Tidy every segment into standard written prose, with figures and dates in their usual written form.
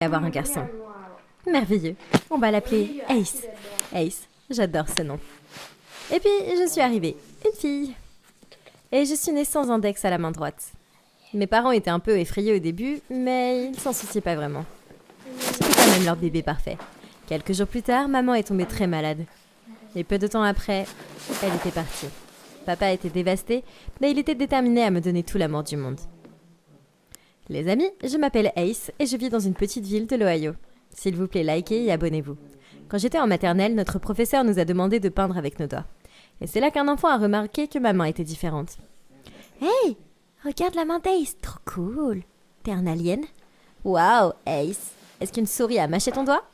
avoir un garçon. Merveilleux. On va l'appeler Ace. Ace, j'adore ce nom. Et puis, je suis arrivée. Une fille. Et je suis née sans index à la main droite. Mes parents étaient un peu effrayés au début, mais ils s'en souciaient pas vraiment. C'était quand même leur bébé parfait. Quelques jours plus tard, maman est tombée très malade. Et peu de temps après, elle était partie. Papa était dévasté, mais il était déterminé à me donner tout l'amour du monde. Les amis, je m'appelle Ace et je vis dans une petite ville de l'Ohio. S'il vous plaît, likez et abonnez-vous. Quand j'étais en maternelle, notre professeur nous a demandé de peindre avec nos doigts. Et c'est là qu'un enfant a remarqué que ma main était différente. « Hey, regarde la main d'Ace, trop cool. T'es un alien ?»« Waouh, Ace, est-ce qu'une souris a mâché ton doigt ?»«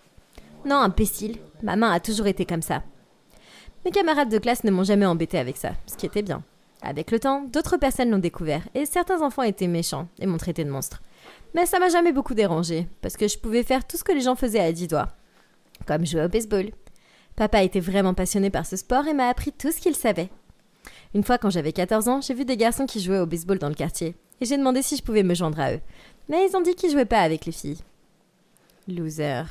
Non, imbécile, ma main a toujours été comme ça. » Mes camarades de classe ne m'ont jamais embêté avec ça, ce qui était bien. Avec le temps, d'autres personnes l'ont découvert et certains enfants étaient méchants et m'ont traité de monstre. Mais ça m'a jamais beaucoup dérangé parce que je pouvais faire tout ce que les gens faisaient à 10 doigts. Comme jouer au baseball. Papa était vraiment passionné par ce sport et m'a appris tout ce qu'il savait. Une fois, quand j'avais 14 ans, j'ai vu des garçons qui jouaient au baseball dans le quartier et j'ai demandé si je pouvais me joindre à eux. Mais ils ont dit qu'ils jouaient pas avec les filles. Loser.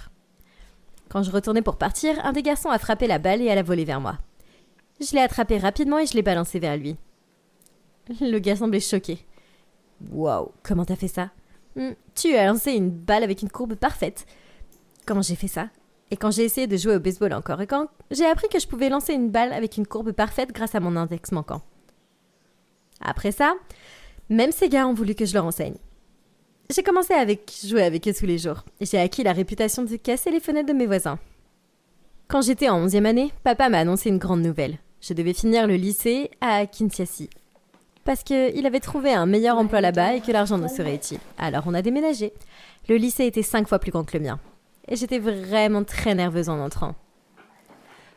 Quand je retournais pour partir, un des garçons a frappé la balle et elle a volé vers moi. Je l'ai attrapée rapidement et je l'ai balancée vers lui. Le gars semblait choqué. « Wow, comment t'as fait ça ? Tu as lancé une balle avec une courbe parfaite. » Comment j'ai fait ça ? Et quand j'ai essayé de jouer au baseball encore et quand j'ai appris que je pouvais lancer une balle avec une courbe parfaite grâce à mon index manquant. Après ça, même ces gars ont voulu que je leur enseigne. J'ai commencé à jouer avec eux tous les jours et j'ai acquis la réputation de casser les fenêtres de mes voisins. Quand j'étais en 11e année, papa m'a annoncé une grande nouvelle. Je devais finir le lycée à Kinshasa. Parce qu'il avait trouvé un meilleur emploi là-bas et que l'argent nous serait utile. Alors on a déménagé. Le lycée était 5 fois plus grand que le mien. Et j'étais vraiment très nerveuse en entrant.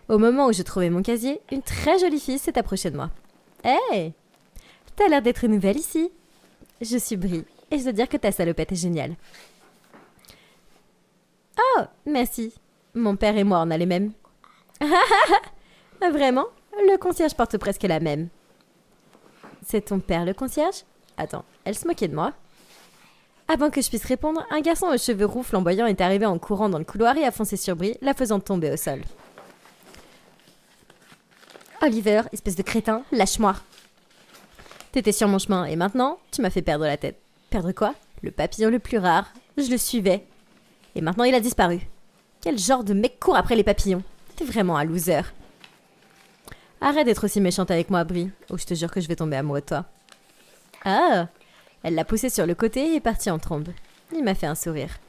Au moment où je trouvais mon casier, une très jolie fille s'est approchée de moi. « Hey, t'as l'air d'être nouvelle ici. » Je suis Brie et je dois dire que ta salopette est géniale. « Oh, merci. Mon père et moi, on a les mêmes. » Vraiment ? Le concierge porte presque la même. C'est ton père le concierge ? Attends, elle se moquait de moi. Avant que je puisse répondre, un garçon aux cheveux roux flamboyants est arrivé en courant dans le couloir et a foncé sur Brie, la faisant tomber au sol. Oliver, espèce de crétin, lâche-moi. T'étais sur mon chemin et maintenant, tu m'as fait perdre la tête. Perdre quoi ? Le papillon le plus rare. Je le suivais. Et maintenant, il a disparu. Quel genre de mec court après les papillons ? T'es vraiment un loser. Arrête d'être aussi méchante avec moi, Brie, ou je te jure que je vais tomber amoureux de toi. Ah ! Elle l'a poussé sur le côté et est partie en trombe. Il m'a fait un sourire.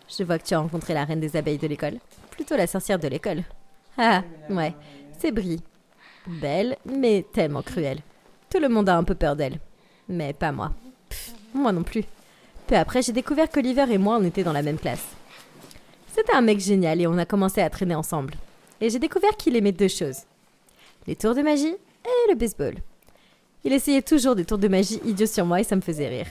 Je vois que tu as rencontré la reine des abeilles de l'école. Plutôt la sorcière de l'école. Ah, ouais, c'est Brie. Belle, mais tellement cruelle. Tout le monde a un peu peur d'elle. Mais pas moi. Moi non plus. Peu après, j'ai découvert qu'Oliver et moi, on était dans la même classe. C'était un mec génial et on a commencé à traîner ensemble. Et j'ai découvert qu'il aimait 2 choses. Les tours de magie et le baseball. Il essayait toujours des tours de magie idiots sur moi et ça me faisait rire.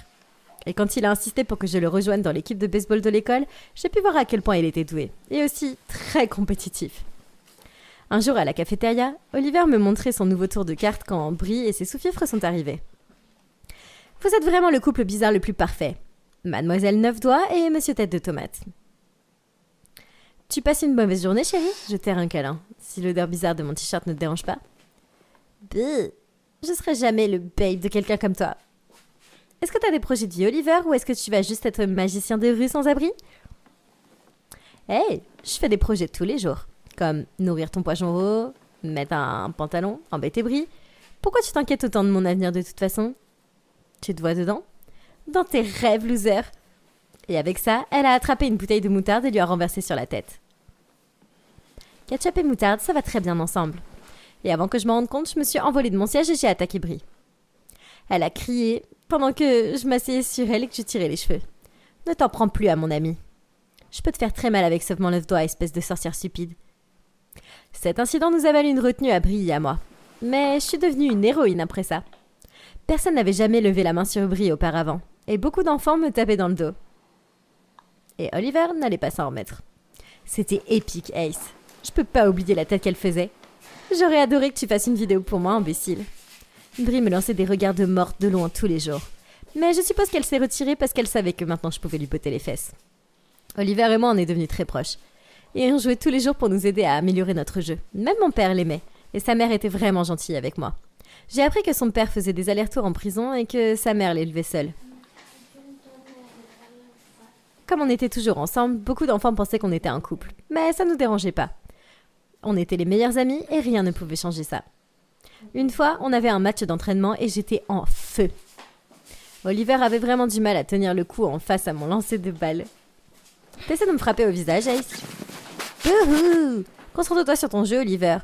Et quand il a insisté pour que je le rejoigne dans l'équipe de baseball de l'école, j'ai pu voir à quel point il était doué, et aussi très compétitif. Un jour à la cafétéria, Oliver me montrait son nouveau tour de cartes quand Brie et ses sous-fifres sont arrivés. Vous êtes vraiment le couple bizarre le plus parfait. Mademoiselle Neuf Doigts et Monsieur Tête de Tomate. Tu passes une mauvaise journée, chérie ? Je t'ai un câlin, si l'odeur bizarre de mon t-shirt ne te dérange pas. Buh. Je serai jamais le babe de quelqu'un comme toi. Est-ce que t'as des projets de vie, Oliver, ou est-ce que tu vas juste être magicien de rue sans abri ? Hey, je fais des projets tous les jours, comme nourrir ton poisson rose, mettre un pantalon, embêter Brie. Pourquoi tu t'inquiètes autant de mon avenir de toute façon ? Tu te vois dedans ? Dans tes rêves, loser. Et avec ça, elle a attrapé une bouteille de moutarde et lui a renversé sur la tête. Ketchup et moutarde, ça va très bien ensemble. Et avant que je me rende compte, je me suis envolée de mon siège et j'ai attaqué Brie. Elle a crié pendant que je m'asseyais sur elle et que je tirais les cheveux. Ne t'en prends plus à mon ami. Je peux te faire très mal avec ce mon lève-doigt, espèce de sorcière stupide. Cet incident nous a valu une retenue à Brie et à moi. Mais je suis devenue une héroïne après ça. Personne n'avait jamais levé la main sur Brie auparavant, et beaucoup d'enfants me tapaient dans le dos. Et Oliver n'allait pas s'en remettre. C'était épique, Ace. Je peux pas oublier la tête qu'elle faisait. J'aurais adoré que tu fasses une vidéo pour moi, imbécile. Brie me lançait des regards de morte de loin tous les jours. Mais je suppose qu'elle s'est retirée parce qu'elle savait que maintenant je pouvais lui botter les fesses. Oliver et moi, on est devenus très proches. Et on jouait tous les jours pour nous aider à améliorer notre jeu. Même mon père l'aimait, et sa mère était vraiment gentille avec moi. J'ai appris que son père faisait des allers-retours en prison et que sa mère l'élevait seule. Comme on était toujours ensemble, beaucoup d'enfants pensaient qu'on était un couple. Mais ça ne nous dérangeait pas. On était les meilleurs amis et rien ne pouvait changer ça. Une fois, on avait un match d'entraînement et j'étais en feu. Oliver avait vraiment du mal à tenir le coup en face à mon lancer de balle. T'essaies de me frapper au visage, Ace? Youhou! Concentre-toi sur ton jeu, Oliver.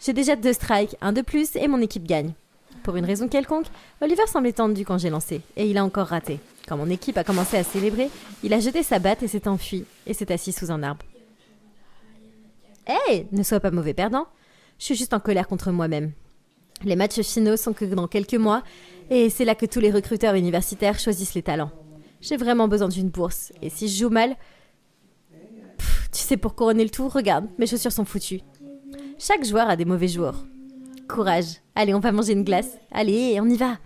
J'ai déjà 2 strikes, 1 de plus et mon équipe gagne. Pour une raison quelconque, Oliver semblait tendu quand j'ai lancé et il a encore raté. Quand mon équipe a commencé à célébrer, il a jeté sa batte et s'est enfui et s'est assis sous un arbre. Hey, ne sois pas mauvais perdant. Je suis juste en colère contre moi-même. Les matchs finaux sont que dans quelques mois et c'est là que tous les recruteurs universitaires choisissent les talents. J'ai vraiment besoin d'une bourse et si je joue mal... tu sais, pour couronner le tout, regarde, mes chaussures sont foutues. Chaque joueur a des mauvais jours. Courage. Allez, on va manger une glace. Allez, on y va.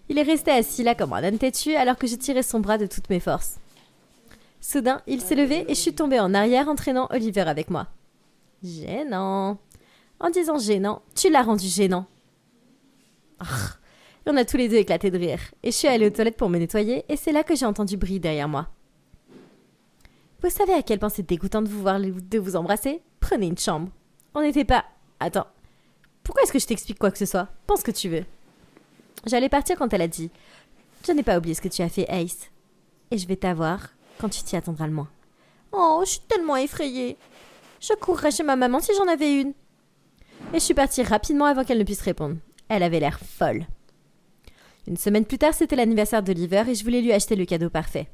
Il est resté assis là comme un âne têtu alors que je tirais son bras de toutes mes forces. Soudain, il s'est levé et je suis tombée en arrière entraînant Oliver avec moi. Gênant. En disant gênant, tu l'as rendu gênant. Et on a tous les deux éclaté de rire. Et je suis allée aux toilettes pour me nettoyer et c'est là que j'ai entendu Brie derrière moi. Vous savez à quel point c'est dégoûtant de vous voir de vous embrasser? Prenez une chambre. On n'était pas... Attends. Pourquoi est-ce que je t'explique quoi que ce soit? Pense ce que tu veux. J'allais partir quand elle a dit « Je n'ai pas oublié ce que tu as fait, Ace. Et je vais t'avoir quand tu t'y attendras le moins. » Oh, je suis tellement effrayée. Je courrais chez ma maman si j'en avais une. Et je suis partie rapidement avant qu'elle ne puisse répondre. Elle avait l'air folle. Une semaine plus tard, c'était l'anniversaire d'Oliver et je voulais lui acheter le cadeau parfait.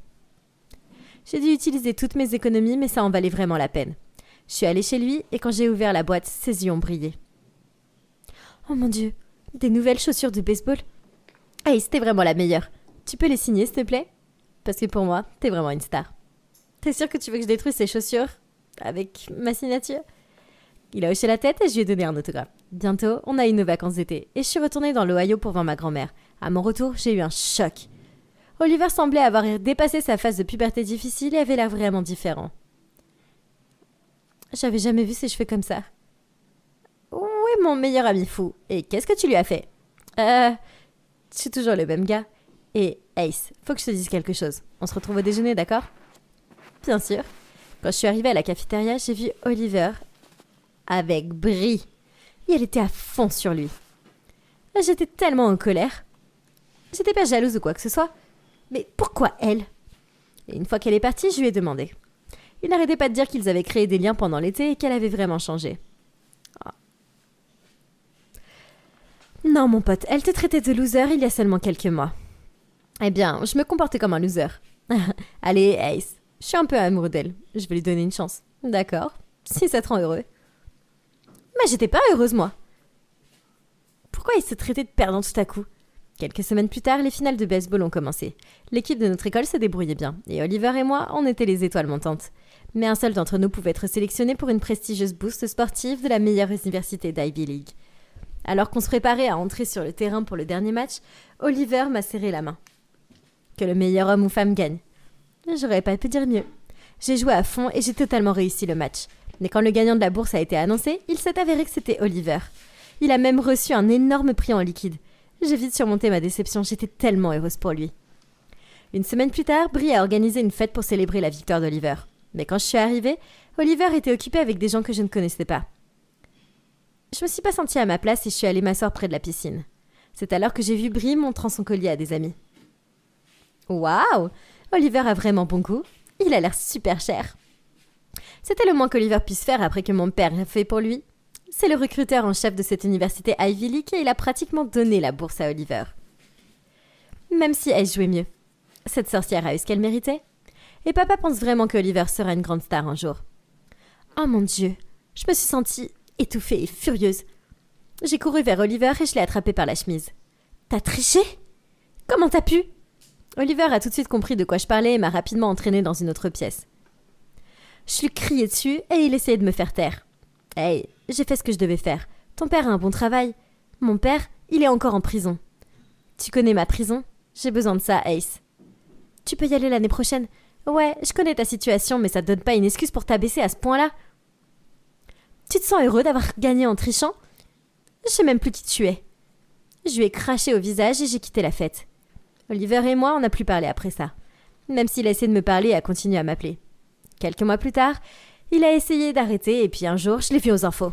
J'ai dû utiliser toutes mes économies, mais ça en valait vraiment la peine. Je suis allée chez lui et quand j'ai ouvert la boîte, ses yeux ont brillé. Oh mon Dieu, des nouvelles chaussures de baseball? Hey, c'était vraiment la meilleure. Tu peux les signer, s'il te plaît? Parce que pour moi, t'es vraiment une star. T'es sûr que tu veux que je détruise ces chaussures? Avec ma signature? Il a hoché la tête et je lui ai donné un autographe. Bientôt, on a eu nos vacances d'été et je suis retournée dans l'Ohio pour voir ma grand-mère. À mon retour, j'ai eu un choc. Oliver semblait avoir dépassé sa phase de puberté difficile et avait l'air vraiment différent. J'avais jamais vu ses cheveux comme ça. Oui, mon meilleur ami fou. Et qu'est-ce que tu lui as fait? Je suis toujours le même gars. Et Ace, faut que je te dise quelque chose. On se retrouve au déjeuner, d'accord? Bien sûr. Quand je suis arrivée à la cafétéria, j'ai vu Oliver avec Brie. Et elle était à fond sur lui. J'étais tellement en colère. J'étais pas jalouse ou quoi que ce soit. Mais pourquoi elle? Et une fois qu'elle est partie, je lui ai demandé. Il n'arrêtait pas de dire qu'ils avaient créé des liens pendant l'été et qu'elle avait vraiment changé. Oh. Non, mon pote, elle te traitait de loser il y a seulement quelques mois. Eh bien, je me comportais comme un loser. Allez, Ace, je suis un peu amoureux d'elle. Je vais lui donner une chance. D'accord, si ça te rend heureux. Mais j'étais pas heureuse, moi. Pourquoi il se traitait de perdant tout à coup? Quelques semaines plus tard, les finales de baseball ont commencé. L'équipe de notre école se débrouillait bien, et Oliver et moi, on était les étoiles montantes. Mais un seul d'entre nous pouvait être sélectionné pour une prestigieuse bourse sportive de la meilleure université d'Ivy League. Alors qu'on se préparait à entrer sur le terrain pour le dernier match, Oliver m'a serré la main. Que le meilleur homme ou femme gagne. J'aurais pas pu dire mieux. J'ai joué à fond et j'ai totalement réussi le match. Mais quand le gagnant de la bourse a été annoncé, il s'est avéré que c'était Oliver. Il a même reçu un énorme prix en liquide. J'ai vite surmonté ma déception, j'étais tellement heureuse pour lui. Une semaine plus tard, Brie a organisé une fête pour célébrer la victoire d'Oliver. Mais quand je suis arrivée, Oliver était occupé avec des gens que je ne connaissais pas. Je me suis pas sentie à ma place et je suis allée m'asseoir près de la piscine. C'est alors que j'ai vu Brie montrant son collier à des amis. Waouh! Oliver a vraiment bon goût. Il a l'air super cher. C'était le moins qu'Oliver puisse faire après que mon père a fait pour lui. C'est le recruteur en chef de cette université Ivy League et il a pratiquement donné la bourse à Oliver. Même si elle jouait mieux. Cette sorcière a eu ce qu'elle méritait. Et papa pense vraiment que Oliver sera une grande star un jour. Oh mon Dieu, je me suis sentie étouffée et furieuse. J'ai couru vers Oliver et je l'ai attrapé par la chemise. T'as triché? Comment t'as pu? Oliver a tout de suite compris de quoi je parlais et m'a rapidement entraînée dans une autre pièce. Je lui criais dessus et il essayait de me faire taire. Hey, j'ai fait ce que je devais faire. Ton père a un bon travail. Mon père, il est encore en prison. Tu connais ma prison? J'ai besoin de ça, Ace. Tu peux y aller l'année prochaine? Ouais, je connais ta situation, mais ça te donne pas une excuse pour t'abaisser à ce point-là. Tu te sens heureux d'avoir gagné en trichant? Je sais même plus qui tu es. Je lui ai craché au visage et j'ai quitté la fête. Oliver et moi, on n'a plus parlé après ça. Même s'il a essayé de me parler et a continué à m'appeler. Quelques mois plus tard, il a essayé d'arrêter et puis un jour, je l'ai vu aux infos.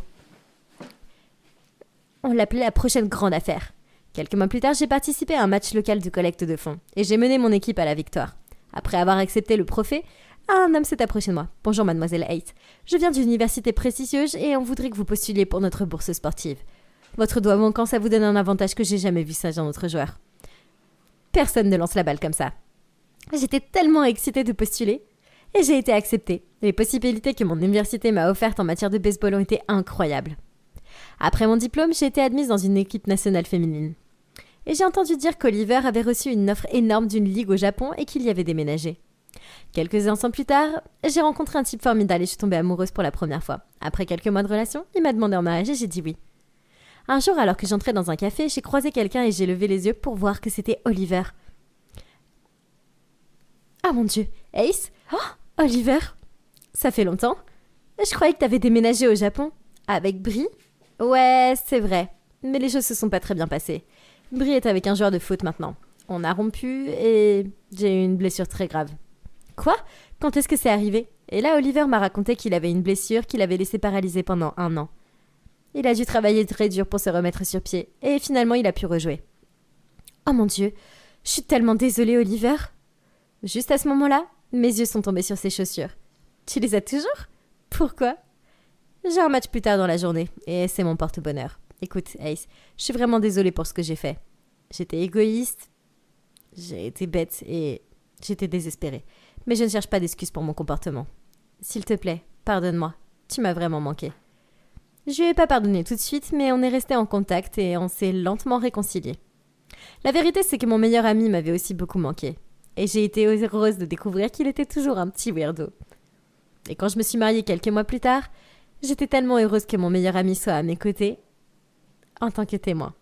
On l'appelait la prochaine grande affaire. Quelques mois plus tard, j'ai participé à un match local de collecte de fonds et j'ai mené mon équipe à la victoire. Après avoir accepté le trophée, un homme s'est approché de moi. « Bonjour mademoiselle Hayes, je viens d'une université prestigieuse et on voudrait que vous postuliez pour notre bourse sportive. Votre doigt manquant, ça vous donne un avantage que j'ai jamais vu ça d'un autre joueur. » Personne ne lance la balle comme ça. J'étais tellement excitée de postuler et j'ai été acceptée. Les possibilités que mon université m'a offertes en matière de baseball ont été incroyables. Après mon diplôme, j'ai été admise dans une équipe nationale féminine. Et j'ai entendu dire qu'Oliver avait reçu une offre énorme d'une ligue au Japon et qu'il y avait déménagé. Quelques instants plus tard, j'ai rencontré un type formidable et je suis tombée amoureuse pour la première fois. Après quelques mois de relation, il m'a demandé en mariage et j'ai dit oui. Un jour, alors que j'entrais dans un café, j'ai croisé quelqu'un et j'ai levé les yeux pour voir que c'était Oliver. Ah mon Dieu, Ace? Oh, Oliver? Ça fait longtemps? Je croyais que t'avais déménagé au Japon. Avec Brie? Ouais, c'est vrai. Mais les choses se sont pas très bien passées. Brie est avec un joueur de foot maintenant. On a rompu et j'ai eu une blessure très grave. Quoi? Quand est-ce que c'est arrivé? Et là, Oliver m'a raconté qu'il avait une blessure qui l'avait laissé paralysé pendant 1 an. Il a dû travailler très dur pour se remettre sur pied et finalement il a pu rejouer. Oh mon Dieu, je suis tellement désolée, Oliver. Juste à ce moment-là, mes yeux sont tombés sur ses chaussures. Tu les as toujours? Pourquoi? J'ai un match plus tard dans la journée et c'est mon porte-bonheur. Écoute, Ace, je suis vraiment désolée pour ce que j'ai fait. J'étais égoïste, j'ai été bête et j'étais désespérée. Mais je ne cherche pas d'excuses pour mon comportement. S'il te plaît, pardonne-moi. Tu m'as vraiment manqué. Je lui ai pas pardonné tout de suite, mais on est resté en contact et on s'est lentement réconciliés. La vérité, c'est que mon meilleur ami m'avait aussi beaucoup manqué. Et j'ai été heureuse de découvrir qu'il était toujours un petit weirdo. Et quand je me suis mariée quelques mois plus tard, j'étais tellement heureuse que mon meilleur ami soit à mes côtés en tant que témoin.